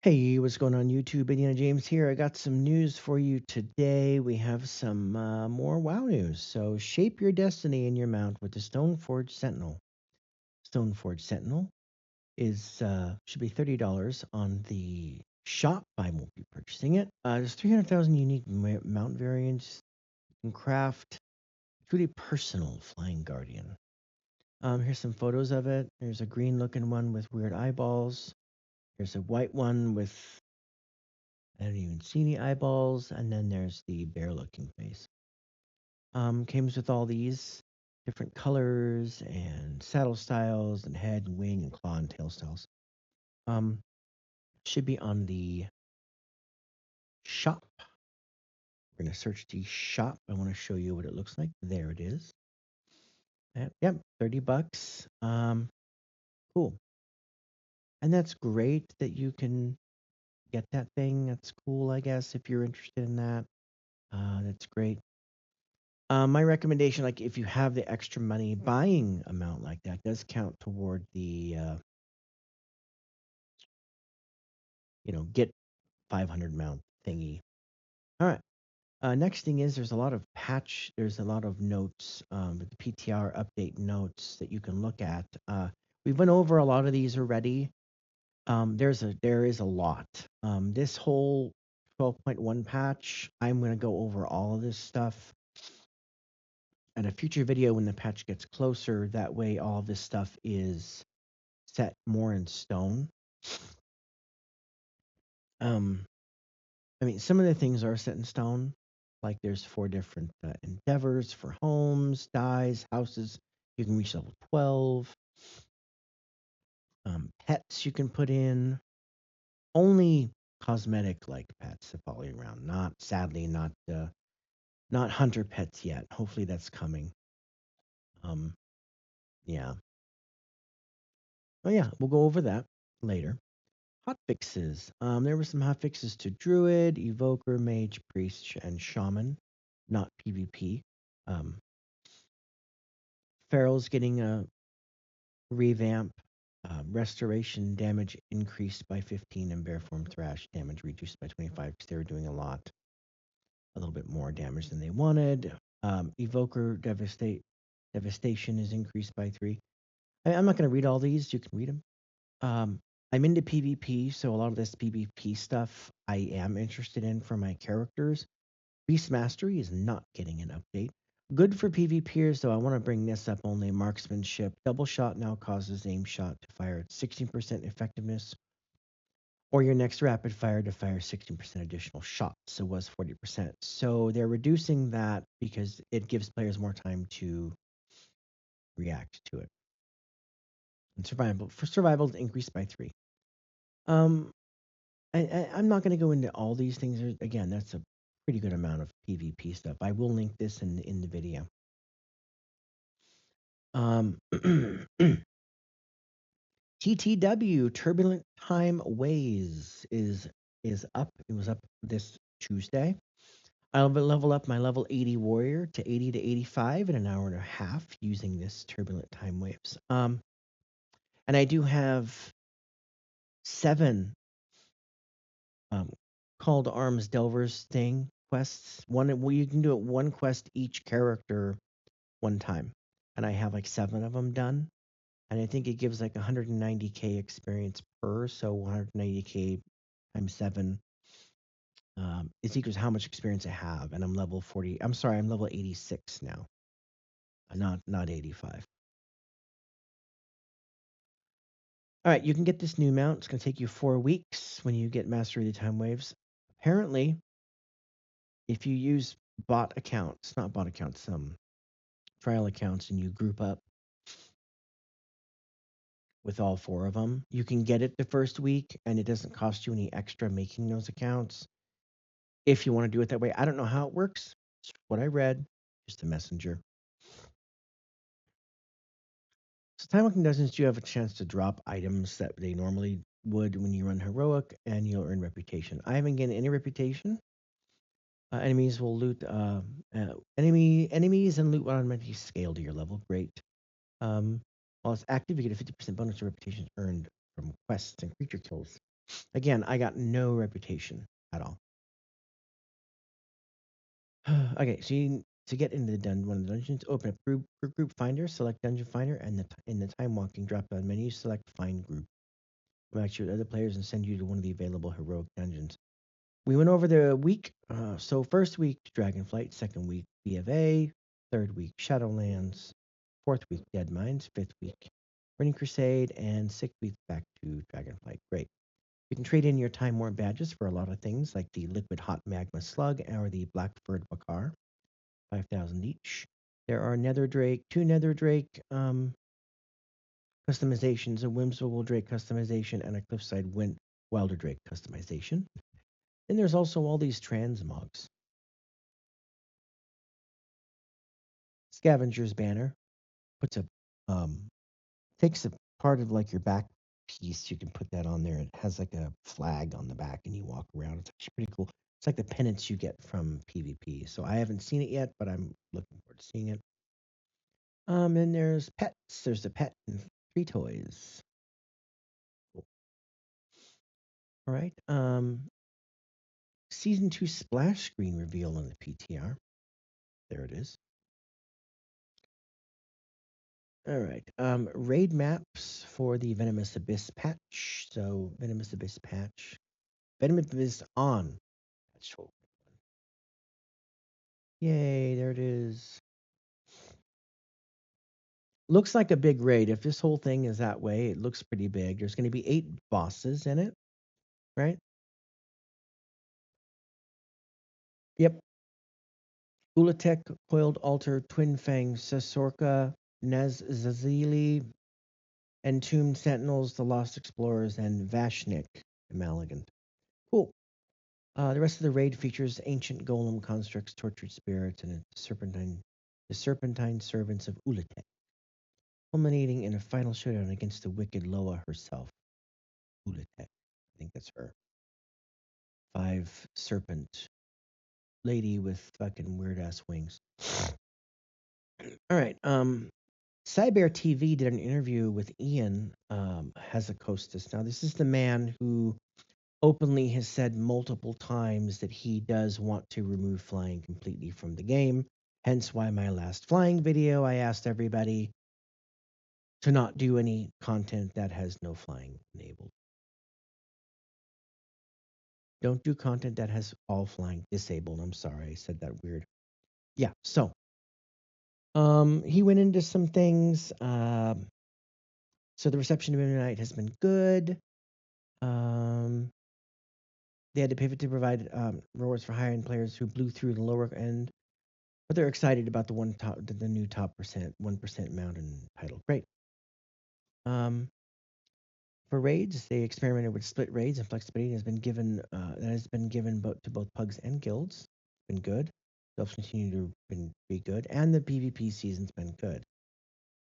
Hey, what's going on YouTube? Indiana James here. I got some news for you today. We have some more WoW news. So, shape your destiny in your mount with the Stoneforge Sentinel. Stoneforge Sentinel is should be $30 on the shop. I won't be purchasing it. There's 300,000 unique mount variants. You can craft truly personal Flying Guardian. Here's some photos of it. There's a green looking one with weird eyeballs. There's a white one with I don't even see any eyeballs. And then there's the bear looking face. Comes with all these different colors and saddle styles and head and wing and claw and tail styles. Um, should be on the shop. We're gonna search the shop. I want to show you what it looks like. There it is. Yep, $30. Cool. And that's great that you can get that thing. That's cool, I guess, if you're interested in that. That's great. My recommendation, like if you have the extra money, buying amount like that does count toward the, get 500 mount thingy. All right. Next thing is there's a lot of notes, with the PTR update notes that you can look at. We've went over a lot of these already. There is a lot. This whole 12.1 patch, I'm going to go over all of this stuff at a future video when the patch gets closer. That way, all of this stuff is set more in stone. Um, I mean, some of the things are set in stone. Like there's 4 different endeavors for homes, dies, houses. You can reach level 12. Pets you can put in. Only cosmetic like pets all the way around. Not sadly not hunter pets yet. Hopefully that's coming. Um, yeah. Oh yeah, we'll go over that later. Hot fixes. There were some hot fixes to Druid, Evoker, Mage, Priest, and Shaman, not PvP. Um, Feral's getting a revamp. Restoration damage increased by 15, and Bearform Thrash damage reduced by 25 because they were doing a little bit more damage than they wanted. Evoker Devastation is increased by 3. I'm not going to read all these. You can read them. Um, I'm into PvP, so a lot of this PvP stuff I am interested in for my characters. Beast Mastery is not getting an update. Good for PvPers, though I want to bring this up only. Marksmanship. Double shot now causes aim shot to fire at 16% effectiveness, or your next rapid fire to fire 16% additional shots. It was 40%. So they're reducing that because it gives players more time to react to it. And survival is increased by 3. Um, I'm not going to go into all these things. Again, that's a pretty good amount of PvP stuff. I will link this in the video. Um, TTW Turbulent Time Ways is up. It was up this Tuesday. I'll level up my level 80 warrior to 80 to 85 in an hour and a half using this Turbulent Time Waves. And I do have 7 um, Call to Arms Delvers thing quests. Well, you can do it 1 quest each character 1 time, and I have like 7 of them done. And I think it gives like 190k experience per, so 190k times 7 is equals how much experience I have, and I'm level 40. I'm sorry, I'm level 86 now, not 85. All right, you can get this new mount. It's going to take you 4 weeks when you get Mastery of the Time Waves. Apparently, if you use bot accounts, not bot accounts, trial accounts, and you group up with all 4 of them, you can get it the first week, and it doesn't cost you any extra making those accounts. If you want to do it that way, I don't know how it works. It's what I read, just a messenger. So time walking dungeons, you have a chance to drop items that they normally would when you run heroic, and you'll earn reputation. I haven't gained any reputation. Enemies will loot enemies and loot will automatically scale to your level. Great. While it's active, you get a 50% bonus to reputation earned from quests and creature kills. Again, I got no reputation at all. Okay, so to get into one of the dungeons, open up group finder, select dungeon finder, and in the time walking drop down menu, select find group. Match you with other players and send you to one of the available heroic dungeons. We went over the week. So first week Dragonflight, second week B of A, third week Shadowlands, fourth week Dead Mines, fifth week Burning Crusade, and sixth week back to Dragonflight. Great. You can trade in your Time War badges for a lot of things like the Liquid Hot Magma Slug or the Black Furred Bakar, 5,000 each. There are two Nether Drake customizations, a Whimsical Drake customization, and a Cliffside Wilder Drake customization. Then there's also all these transmogs. Scavenger's Banner puts a takes a part of like your back piece. You can put that on there. It has like a flag on the back, and you walk around. It's actually pretty cool. It's like the pennants you get from PvP. So I haven't seen it yet, but I'm looking forward to seeing it. And there's pets. There's a pet and three toys. Cool. All right. Season 2 splash screen reveal on the PTR. There it is. All right. Raid maps for the Venomous Abyss patch. So Venomous Abyss patch. Venomous Abyss on patch. Yay, there it is. Looks like a big raid. If this whole thing is that way, it looks pretty big. There's going to be 8 bosses in it, right? Yep. Ulatek, Coiled Altar, Twin Fang, Sesorka, Nez Zazili, Entombed Sentinels, the Lost Explorers, and Vashnik, the Maligant. Cool. The rest of the raid features ancient golem constructs, tortured spirits, and the serpentine servants of Ulatek, culminating in a final showdown against the wicked Loa herself. Ulatek, I think that's her. 5 serpent lady with fucking weird ass wings. All right. Cybear TV did an interview with Ian Hazacostas. Now, this is the man who openly has said multiple times that he does want to remove flying completely from the game. Hence why my last flying video, I asked everybody to not do any content that has no flying enabled. Don't do content that has all flying disabled. I'm sorry, I said that weird. Yeah, so he went into some things. So the reception of Midnight has been good. Um, they had to pivot to provide rewards for higher end players who blew through the lower end, but they're excited about the new top 1% mountain title. Great. Um, for raids, they experimented with split raids and flexibility has been given to both pugs and guilds. Been good. They'll continue to be good, and the PvP season's been good.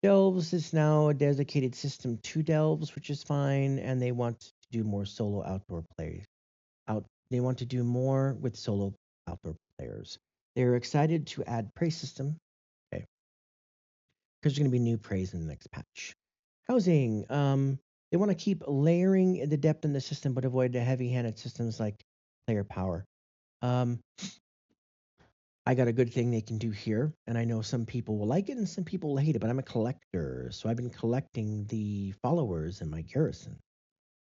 Delves is now a dedicated system to Delves, which is fine, and they want to do more solo outdoor play. They want to do more with solo outdoor players. They're excited to add praise system. Okay, because there's going to be new praise in the next patch. Housing. They want to keep layering the depth in the system, but avoid the heavy-handed systems like player power. Um, I got a good thing they can do here, and I know some people will like it and some people will hate it, but I'm a collector, so I've been collecting the followers in my garrison.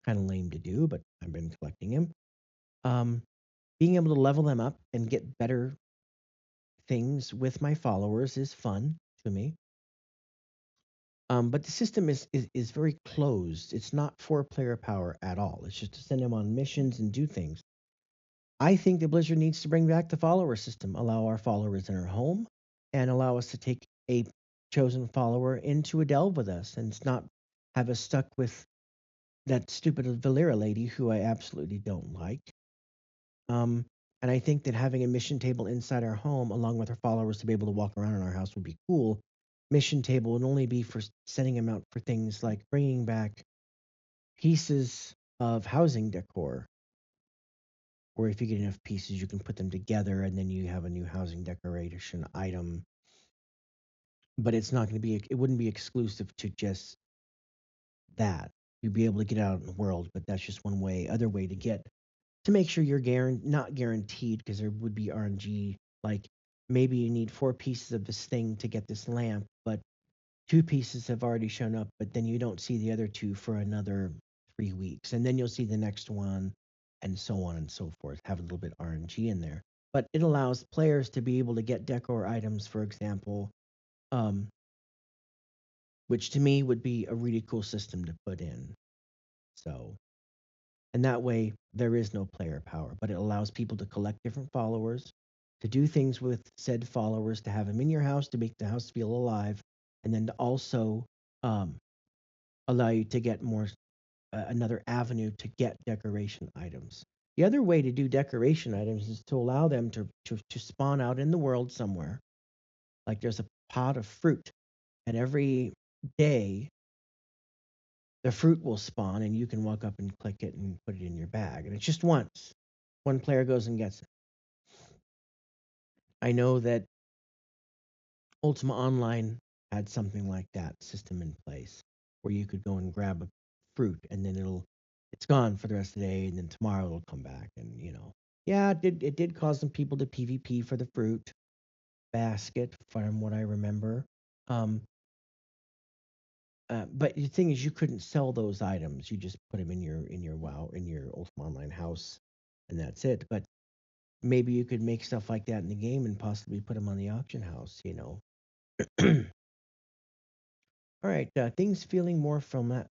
Kind of lame to do, but I've been collecting them. Um, Being able to level them up and get better things with my followers is fun to me. But the system is very closed. It's not for player power at all. It's just to send them on missions and do things. I think that Blizzard needs to bring back the follower system, allow our followers in our home, and allow us to take a chosen follower into a delve with us, and not have us stuck with that stupid Valera lady who I absolutely don't like. Um, and I think that having a mission table inside our home, along with our followers to be able to walk around in our house, would be cool. Mission table would only be for sending them out for things like bringing back pieces of housing decor, or if you get enough pieces, you can put them together and then you have a new housing decoration item. But it's not going to be, it wouldn't be exclusive to just that. you'd be able to get out in the world, but that's just one way, other way to get to make sure you're not guaranteed because there would be RNG. Like maybe you need 4 pieces of this thing to get this lamp, but 2 pieces have already shown up, but then you don't see the other two for another 3 weeks, and then you'll see the next one, and so on and so forth. Have a little bit RNG in there, but it allows players to be able to get decor items, for example, um, which to me would be a really cool system to put in. So, and that way there is no player power, but it allows people to collect different followers, to do things with said followers, to have them in your house to make the house feel alive, and then to also um, allow you to get more another avenue to get decoration items. The other way to do decoration items is to allow them to spawn out in the world somewhere. Like there's a pot of fruit, and every day the fruit will spawn, and you can walk up and click it and put it in your bag. And it's just once. One player goes and gets it. I know that Ultima Online had something like that system in place where you could go and grab a fruit and then it's gone for the rest of the day and then tomorrow it'll come back and yeah, it did cause some people to PvP for the fruit basket from what I remember. Um but the thing is you couldn't sell those items. You just put them in your WoW in your Ultima Online house and that's it. But maybe you could make stuff like that in the game and possibly put them on the auction house. All right, things feeling more formulaic.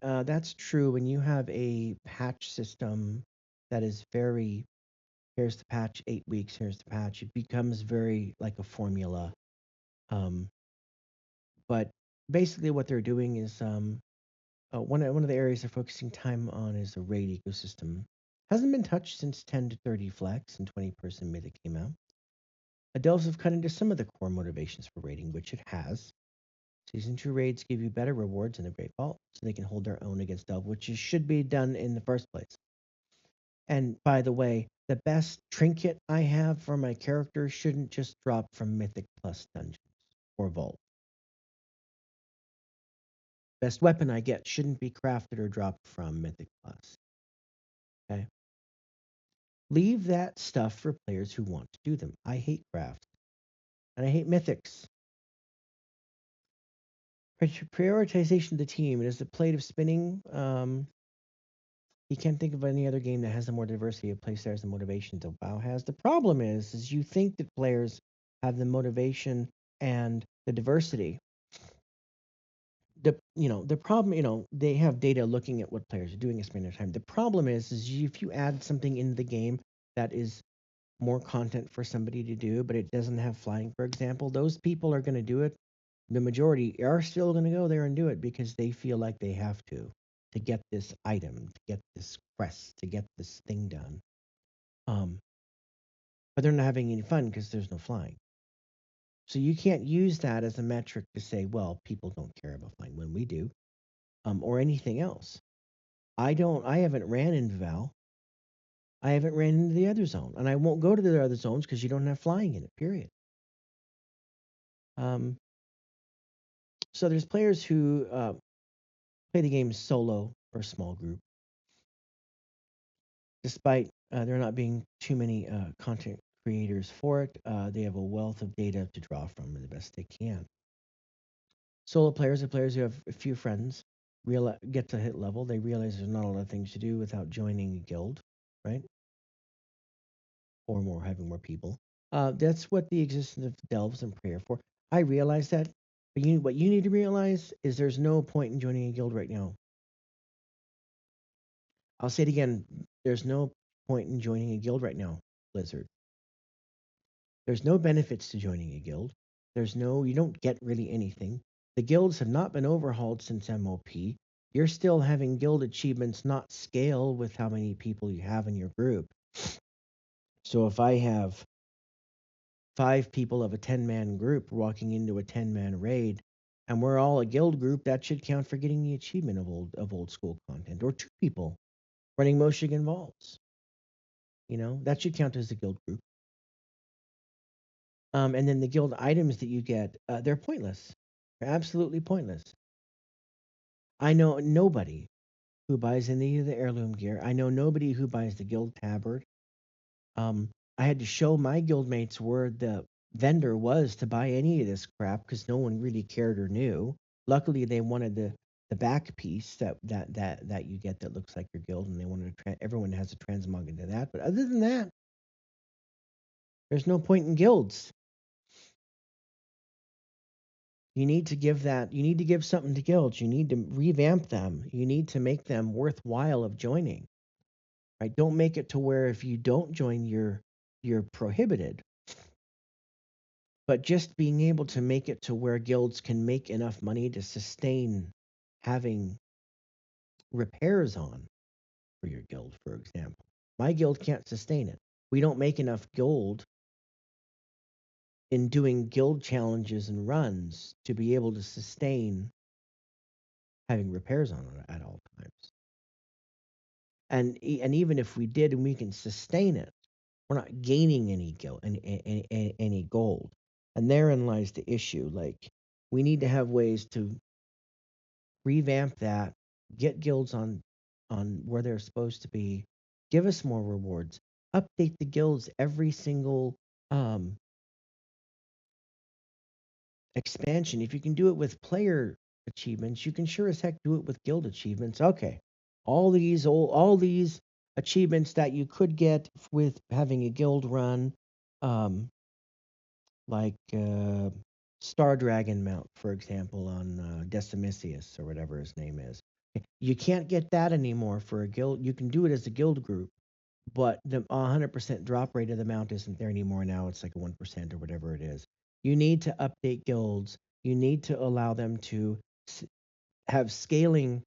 That's true when you have a patch system that is very, here's the patch, 8 weeks, here's the patch. It becomes very like a formula. Um, but basically, what they're doing is one of the areas they're focusing time on is a raid ecosystem. Hasn't been touched since 10 to 30 flex and 20-person mythic came out. Delves have cut into some of the core motivations for raiding, which it has. Season 2 raids give you better rewards in the Great Vault, so they can hold their own against Delve, which should be done in the first place. And by the way, the best trinket I have for my character shouldn't just drop from Mythic Plus Dungeons or Vault. Best weapon I get shouldn't be crafted or dropped from Mythic Plus. Okay? Leave that stuff for players who want to do them. I hate crafts. And I hate mythics. Prioritization of the team. It is the plate of spinning. You can't think of any other game that has the more diversity of play styles and motivations that WoW has. The problem is you think that players have the motivation and the diversity. The problem, they have data looking at what players are doing and spending their time. The problem is if you add something into the game that is more content for somebody to do, but it doesn't have flying, for example, those people are going to do it. The majority are still going to go there and do it because they feel like they have to get this item, to get this quest, to get this thing done. Um, but they're not having any fun because there's no flying. So you can't use that as a metric to say, well, people don't care about flying when we do, or anything else. I don't. I haven't ran into Val. I haven't ran into the other zone, and I won't go to the other zones because you don't have flying in it. Period. Um, so there's players who play the game solo or small group, despite there not being too many content creators for it. They have a wealth of data to draw from the best they can. Solo players are players who have a few friends, get to hit level. They realize there's not a lot of things to do without joining a guild, right? Or more having more people. That's what the existence of delves and prayer for. I realize that, but what you need to realize is there's no point in joining a guild right now. I'll say it again. There's no point in joining a guild right now, Blizzard. There's no benefits to joining a guild. You don't get really anything. The guilds have not been overhauled since MOP. You're still having guild achievements not scale with how many people you have in your group. So if I have 5 people of a 10-man group walking into a 10-man raid, and we're all a guild group, that should count for getting the achievement of old school content. Or 2 people running Moshig Vaults. That should count as a guild group. And then the guild items that you get, they're pointless. They're absolutely pointless. I know nobody who buys any of the heirloom gear. I know nobody who buys the guild tabard. Um, I had to show my guildmates where the vendor was to buy any of this crap because no one really cared or knew. Luckily, they wanted the back piece that you get that looks like your guild, and they wanted everyone has a transmog into that. But other than that, there's no point in guilds. You need to give that. You need to give something to guilds. You need to revamp them. You need to make them worthwhile of joining. Right? Don't make it to where if you don't join, you're prohibited. But just being able to make it to where guilds can make enough money to sustain having repairs on for your guild, for example. My guild can't sustain it. We don't make enough gold in doing guild challenges and runs to be able to sustain having repairs on it at all times. And even if we did and we can sustain it, we're not gaining any gold. And therein lies the issue. Like we need to have ways to revamp that, get guilds on where they're supposed to be, give us more rewards, update the guilds every single um, expansion. If you can do it with player achievements, you can sure as heck do it with guild achievements. Okay, all these achievements that you could get with having a guild run, um, like Star Dragon mount, for example, on Decimicius or whatever his name is. You can't get that anymore for a guild. You can do it as a guild group, but the 100% drop rate of the mount isn't there anymore. Now it's like a 1% or whatever it is. You need to update guilds. You need to allow them to have scaling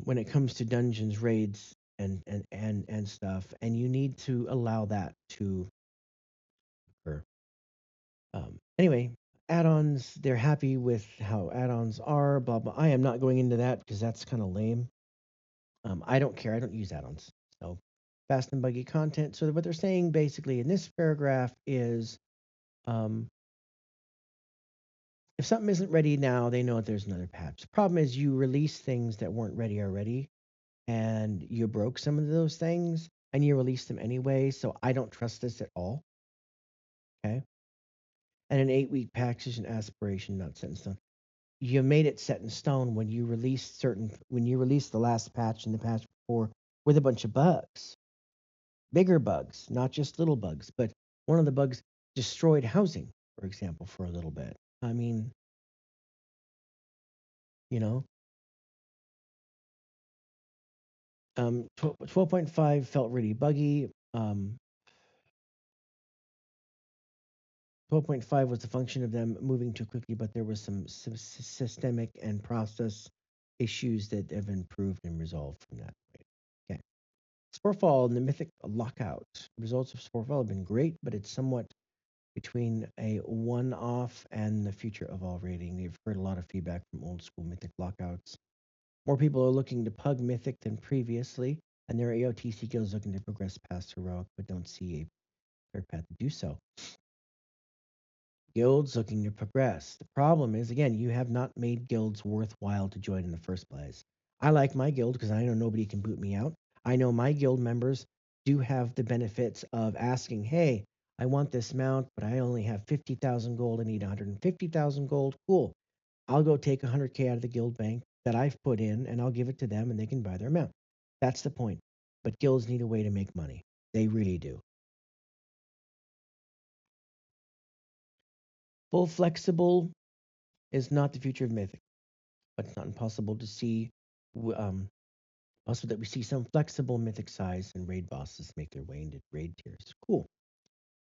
when it comes to dungeons, raids, and stuff. And you need to allow that to occur. Anyway, add-ons. They're happy with how add-ons are. Blah blah. I am not going into that because that's kind of lame. I don't care. I don't use add-ons. So fast and buggy content. So what they're saying basically in this paragraph is, um, if something isn't ready now, they know that there's another patch. The problem is you release things that weren't ready already, and you broke some of those things, and you released them anyway. So I don't trust this at all. Okay. And an 8-week patch is an aspiration, not set in stone. You made it set in stone when you released the last patch and the patch before with a bunch of bugs, bigger bugs, not just little bugs. But one of the bugs destroyed housing, for example, for a little bit. I mean, you know, 12.5 felt really buggy. 12.5 was a function of them moving too quickly, but there was some systemic and process issues that have improved and resolved from that. Okay. Sporefall and the Mythic Lockout. Results of Sporefall have been great, but it's somewhat between a one-off and the future of all rating. They've heard a lot of feedback from old school Mythic Lockouts. More people are looking to pug Mythic than previously, and there are AOTC guilds looking to progress past Heroic, but don't see a clear path to do so. Guilds looking to progress. The problem is, again, you have not made guilds worthwhile to join in the first place. I like my guild because I know nobody can boot me out. I know my guild members do have the benefits of asking, hey, I want this mount, but I only have 50,000 gold. I need 150,000 gold. Cool. I'll go take 100K out of the guild bank that I've put in and I'll give it to them and they can buy their mount. That's the point. But guilds need a way to make money. They really do. Full flexible is not the future of Mythic, but it's not impossible to see. Also, that we see some flexible Mythic size and raid bosses make their way into raid tiers. Cool.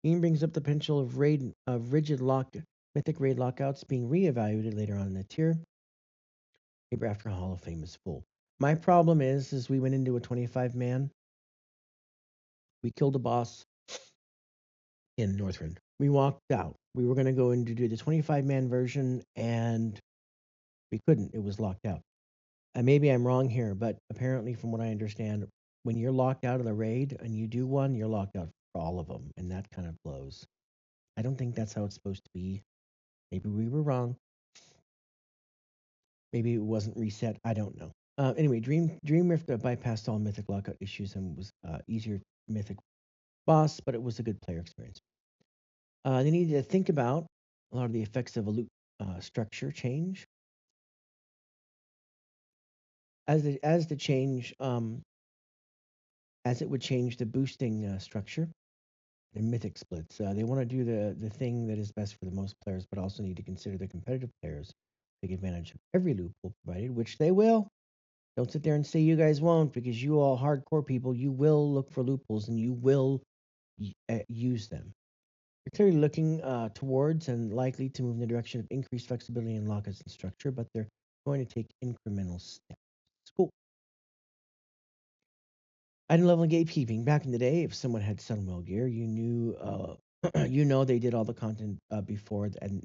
Ian brings up the potential of rigid Mythic raid lockouts being reevaluated later on in the tier, maybe after Hall of Fame is full. My problem is we went into a 25 man. We killed a boss in Northrend. We walked out. We were going to go in to do the 25-man version, and we couldn't. It was locked out. And maybe I'm wrong here, but apparently, from what I understand, when you're locked out of the raid and you do one, you're locked out for all of them, and that kind of blows. I don't think that's how it's supposed to be. Maybe we were wrong. Maybe it wasn't reset. I don't know. Anyway, Dream Rift bypassed all mythic lockout issues and was easier mythic boss, but it was a good player experience. They needed to think about a lot of the effects of a loot structure change as the change as it would change the boosting structure and mythic splits. They want to do the thing that is best for the most players, but also need to consider the competitive players take advantage of every loophole provided, which they will. Don't sit there and say you guys won't, because you all hardcore people, you will look for loopholes and you will use them. You're clearly looking towards and likely to move in the direction of increased flexibility in lockouts and structure, but they're going to take incremental steps. Cool. Item level and gatekeeping. Back in the day, if someone had Sunwell gear, you knew, you know, they did all the content before and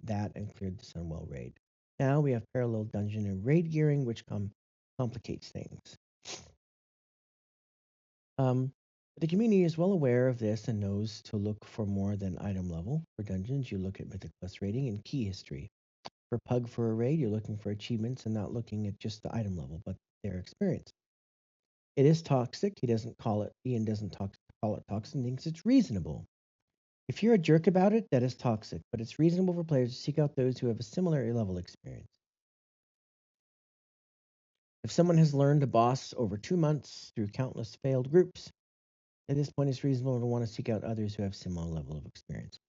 cleared the Sunwell raid. Now we have parallel dungeon and raid gearing, which complicates things. Um, the community is well aware of this and knows to look for more than item level. For dungeons, you look at Mythic Plus rating and key history. For Pug for a raid, you're looking for achievements and not looking at just the item level, but their experience. It is toxic. Ian doesn't call it toxic and thinks it's reasonable. If you're a jerk about it, that is toxic, but it's reasonable for players to seek out those who have a similar level experience. If someone has learned a boss over 2 months through countless failed groups, at this point it's reasonable to want to seek out others who have similar level of experience.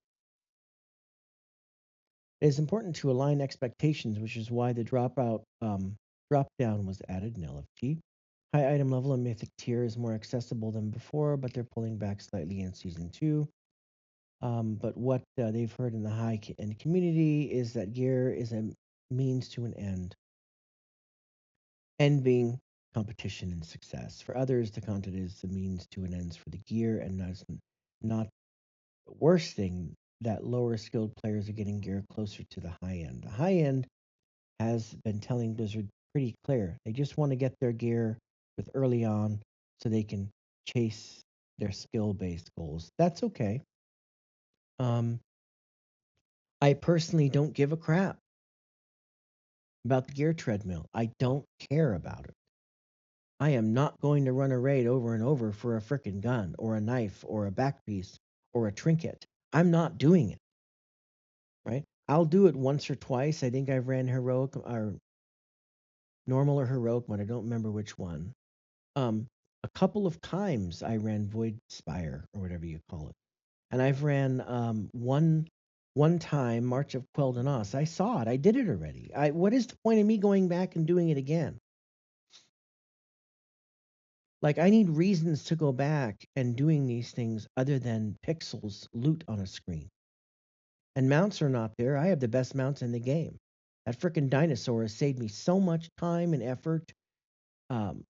It is important to align expectations, which is why the drop down was added in LFG. High item level and mythic tier is more accessible than before, but they're pulling back slightly in season 2. But what they've heard in the high end community is that gear is a means to an end, end being competition and success. For others, the content is the means to an end for the gear, and not the worst thing that lower skilled players are getting gear closer to the high end. The high end has been telling Blizzard pretty clear. They just want to get their gear with early on so they can chase their skill based goals. That's okay. Um, I personally don't give a crap about the gear treadmill. I don't care about it. I am not going to run a raid over and over for a frickin' gun or a knife or a back piece or a trinket. I'm not doing it, right? I'll do it once or twice. I think I've ran heroic or normal or heroic, but I don't remember which one. A couple of times I ran Void Spire or whatever you call it, and I've ran one time March of Quelled and Os. I saw it. I did it already. What is the point of me going back and doing it again? Like, I need reasons to go back and doing these things other than pixels loot on a screen. And mounts are not there. I have the best mounts in the game. That frickin' dinosaur has saved me so much time and effort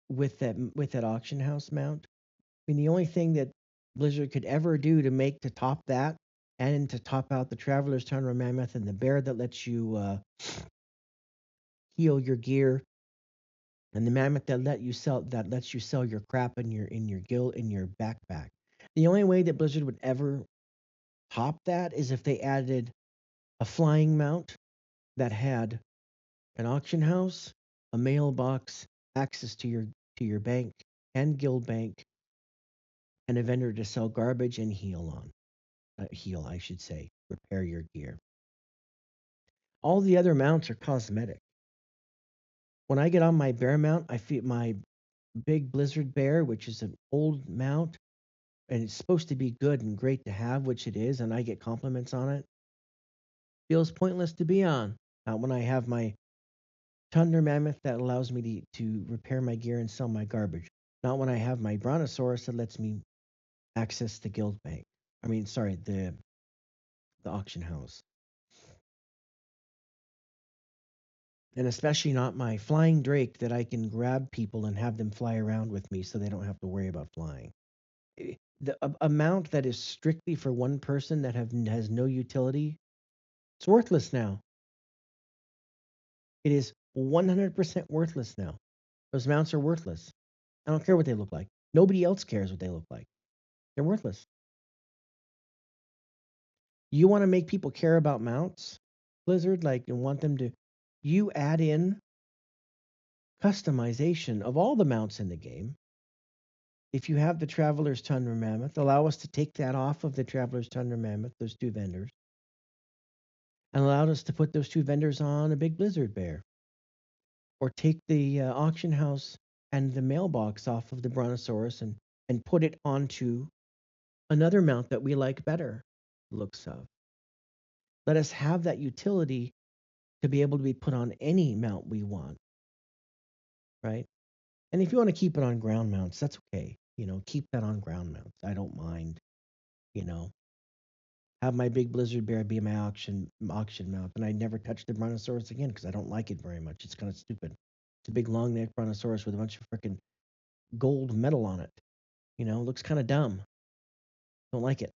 with that auction house mount. I mean, the only thing that Blizzard could ever do to top that and to top out the Traveler's Tunnel Mammoth and the bear that lets you heal your gear and the mammoth that lets you sell your crap in your guild in your backpack. The only way that Blizzard would ever top that is if they added a flying mount that had an auction house, a mailbox, access to your bank and guild bank, and a vendor to sell garbage and heal, I should say, repair your gear. All the other mounts are cosmetic. When I get on my bear mount, I feel my big Blizzard bear, which is an old mount, and it's supposed to be good and great to have, which it is, and I get compliments on it. Feels pointless to be on. Not when I have my Thunder Mammoth that allows me to repair my gear and sell my garbage. Not when I have my Brontosaurus that lets me access the guild bank. I mean, sorry, the auction house. And especially not my flying drake that I can grab people and have them fly around with me so they don't have to worry about flying. A mount that is strictly for one person that has no utility, it's worthless now. It is 100% worthless now. Those mounts are worthless. I don't care what they look like. Nobody else cares what they look like. They're worthless. You want to make people care about mounts, Blizzard, like, and want them to. You add in customization of all the mounts in the game. If you have the Traveler's Tundra Mammoth, allow us to take that off of the Traveler's Tundra Mammoth, those two vendors, and allow us to put those two vendors on a big Blizzard Bear. Or take the auction house and the mailbox off of the Brontosaurus and put it onto another mount that we like better looks of. Let us have that utility to be able to be put on any mount we want, right? And if you want to keep it on ground mounts, that's okay. Keep that on ground mounts. I don't mind. You know, have my big Blizzard Bear be my auction mount, and I never touch the Brontosaurus again because I don't like it very much. It's kind of stupid. It's a big long neck Brontosaurus with a bunch of freaking gold metal on it. Looks kind of dumb. Don't like it.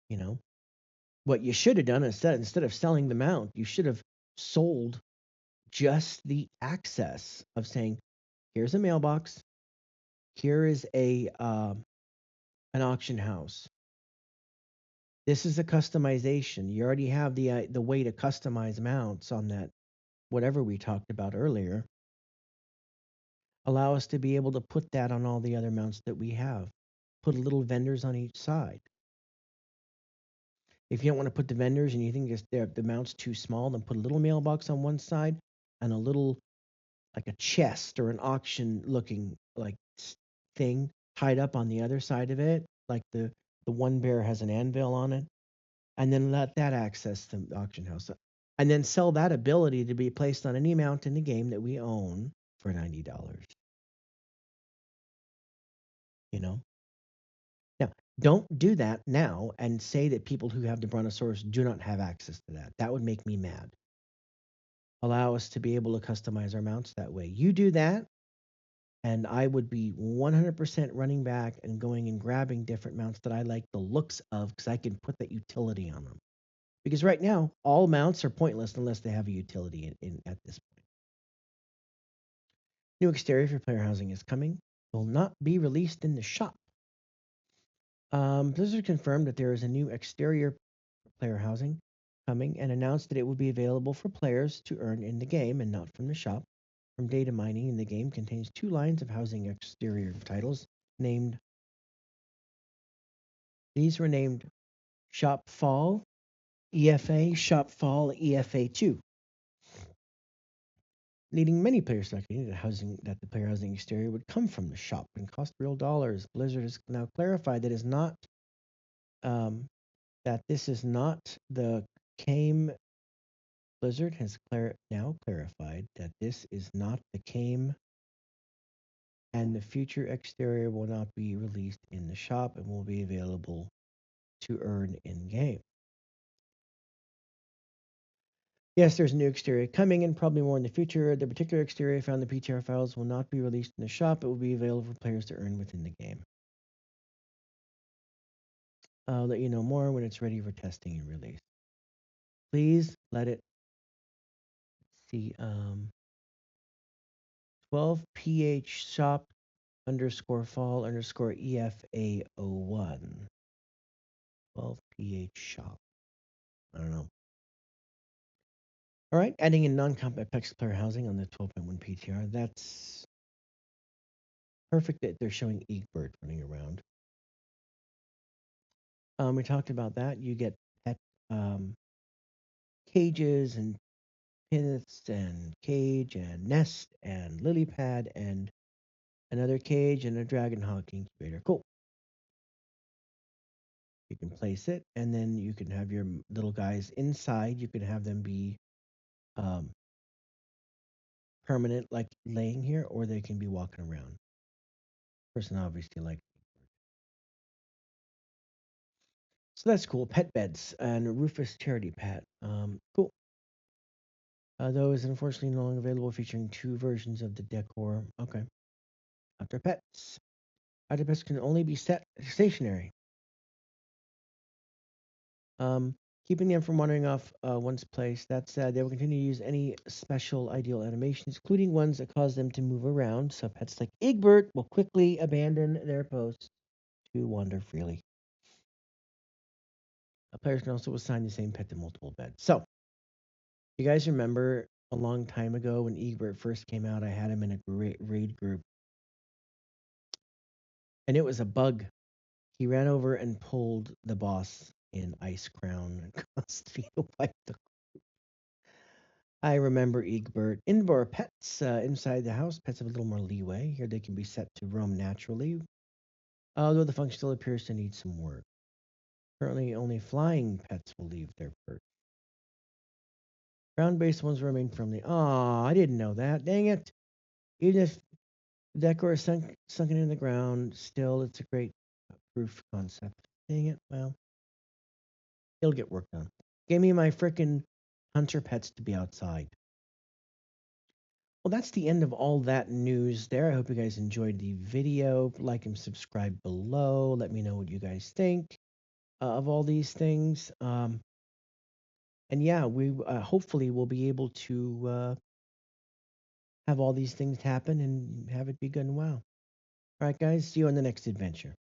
You know, what you should have done instead of selling the mount, you should have sold just the access of saying, here's a mailbox, here is a an auction house. This is a customization. You already have the way to customize mounts on that whatever we talked about earlier. Allow us to be able to put that on all the other mounts that we have. Put little vendors on each side. If you don't want to put the vendors and you think the mount's too small, then put a little mailbox on one side and a little, like a chest or an auction looking like thing tied up on the other side of it, like the one bear has an anvil on it, and then let that access the auction house, and then sell that ability to be placed on any mount in the game that we own for $90. You know. Now, don't do that now and say that people who have the Brontosaurus do not have access to that. That would make me mad. Allow us to be able to customize our mounts that way. You do that, and I would be 100% running back and going and grabbing different mounts that I like the looks of because I can put that utility on them. Because right now, all mounts are pointless unless they have a utility in at this point. New exterior for player housing is coming. Will not be released in the shop. Blizzard confirmed that there is a new exterior player housing coming and announced that it will be available for players to earn in the game and not from the shop. From data mining in the game contains two lines of housing exterior titles named. These were named Shop Fall EFA, Shop Fall EFA 2, leading many players speculating that the player housing exterior would come from the shop and cost real dollars. Blizzard has now clarified that is not that this is not the came. Blizzard has now clarified that this is not the came, and the future exterior will not be released in the shop and will be available to earn in game. Yes, there's a new exterior coming and probably more in the future. The particular exterior found in the PTR files will not be released in the shop. It will be available for players to earn within the game. I'll let you know more when it's ready for testing and release. Please let it see 12ph shop underscore fall underscore EFA01. 12ph shop. I don't know. All right, adding in non-combat Apex player housing on the 12.1 PTR. That's perfect that they're showing Egbert running around. We talked about that. You get pet cages and pins and cage and nest and lily pad and another cage and a dragon hawk incubator. Cool. You can place it, and then you can have your little guys inside. You can have them be um, permanent, like laying here, or they can be walking around. Person obviously like. So that's cool. Pet beds and Rufus charity pet. Cool. Those unfortunately no longer available, featuring two versions of the decor. Okay. After pets. After pets can only be set stationary. Keeping them from wandering off one's place. That said, they will continue to use any special ideal animations, including ones that cause them to move around, so pets like Egbert will quickly abandon their posts to wander freely. Players can also assign the same pet to multiple beds. So, you guys remember a long time ago when Egbert first came out. I had him in a great raid group, and it was a bug. He ran over and pulled the boss in Ice Crown and caused me to wipe the. I remember Egbert. Indoor pets inside the house. Pets have a little more leeway. Here they can be set to roam naturally, although the function still appears to need some work. Currently, only flying pets will leave their perch. Ground-based ones remain friendly. Aw, I didn't know that. Dang it. Even if the decor is sunken in the ground, still it's a great proof concept. Dang it. Well, it'll get work done. Gave me my frickin' hunter pets to be outside. Well, that's the end of all that news there. I hope you guys enjoyed the video. Like and subscribe below. Let me know what you guys think of all these things. And yeah, we hopefully will be able to have all these things happen and have it be good and wow. All right, guys, see you on the next adventure.